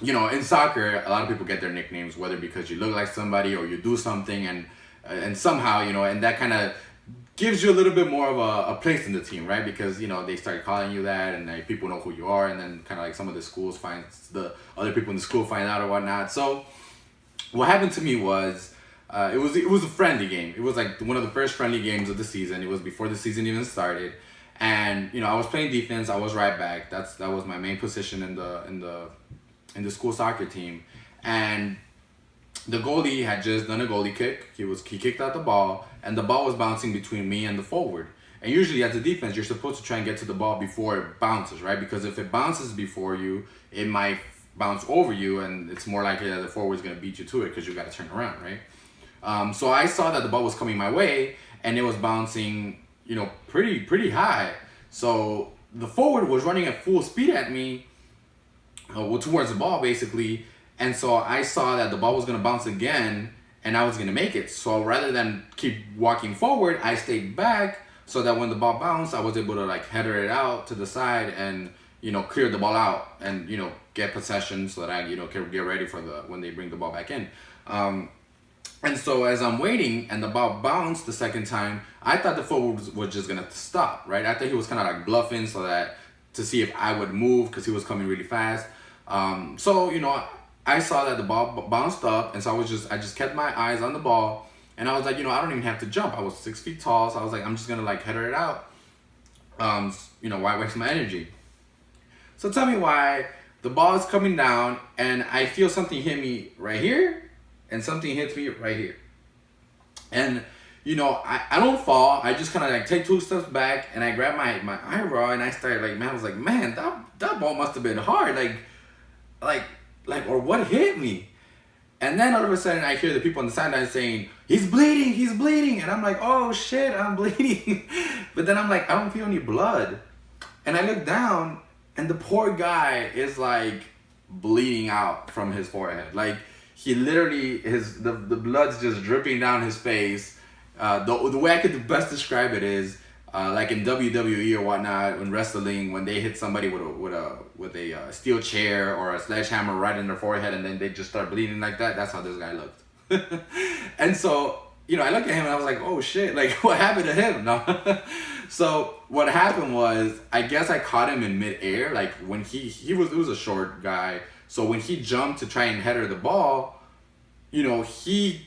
in soccer, a lot of people get their nicknames, whether because you look like somebody or you do something, and somehow, and that kind of gives you a little bit more of a place in the team, right? Because, they start calling you that, and like, people know who you are, and then kind of like some of the schools the other people in the school find out or whatnot. So what happened to me was, it was a friendly game. It was like one of the first friendly games of the season. It was before the season even started, and I was playing defense. I was right back. That was my main position in the school soccer team, and the goalie had just done a goalie kick. He kicked out the ball, and the ball was bouncing between me and the forward. And usually, as a defense, you're supposed to try and get to the ball before it bounces, right? Because if it bounces before you, it might bounce over you, and it's more likely that the forward's gonna beat you to it because you got to turn around, right? So I saw that the ball was coming my way, and it was bouncing, pretty high. So the forward was running at full speed at me, towards the ball basically, and so I saw that the ball was gonna bounce again, and I was gonna make it. So rather than keep walking forward, I stayed back so that when the ball bounced, I was able to like header it out to the side and clear the ball out and get possession so that I can get ready for when they bring the ball back in. And so as I'm waiting and the ball bounced the second time, I thought the forward was just gonna stop, right? I thought he was kind of like bluffing so that to see if I would move because he was coming really fast. So I saw that the ball bounced up, and so I just kept my eyes on the ball, and I was like, I don't even have to jump. I was 6 feet tall, so I was like, I'm just gonna like header it out. Why waste my energy? So tell me why the ball is coming down, and I feel something hit me right here, and something hits me right here. And I don't fall. I just kind of like take 2 steps back, and I grab my eyebrow, and I started like, man, I was like, man, that ball must have been hard, like, or what hit me? And then all of a sudden, I hear the people on the sideline saying, he's bleeding, and I'm like, oh shit, I'm bleeding. But then I'm like, I don't feel any blood, and I look down, and the poor guy is like bleeding out from his forehead, like. He literally, the blood's just dripping down his face. The way I could best describe it is like in WWE or whatnot, in wrestling, when they hit somebody with a steel chair or a sledgehammer right in their forehead, and then they just start bleeding like that. That's how this guy looked. And so I looked at him and I was like, oh shit, like what happened to him? No. So what happened was, I guess I caught him in midair, like when it was a short guy. So when he jumped to try and header the ball, he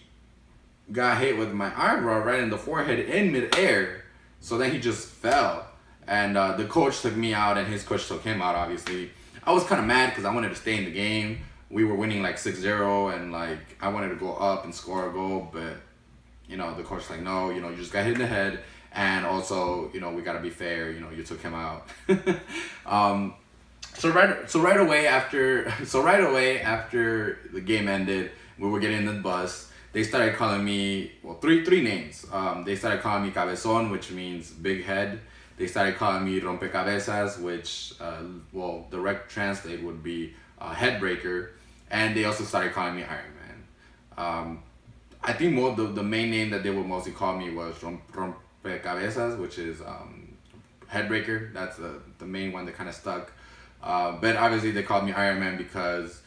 got hit with my eyebrow right in the forehead in midair. So then he just fell. And the coach took me out, and his coach took him out, obviously. I was kind of mad because I wanted to stay in the game. We were winning like 6-0, and like I wanted to go up and score a goal. But, the coach was like, no, you just got hit in the head. And also, we got to be fair, you took him out. So right away after the game ended, we were getting in the bus. They started calling me three names. They started calling me Cabezón, which means big head. They started calling me Rompecabezas, which direct translate would be head breaker. And they also started calling me Iron Man. I think the main name that they would mostly call me was Rompecabezas, which is head breaker. That's the main one that kind of stuck. But obviously they called me Iron Man because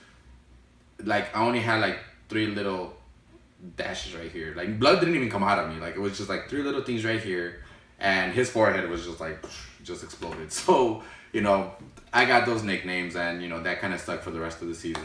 like I only had like 3 little dashes right here. Like blood didn't even come out of me. Like it was just like 3 little things right here, and his forehead was just like just exploded. So I got those nicknames, and that kind of stuck for the rest of the season.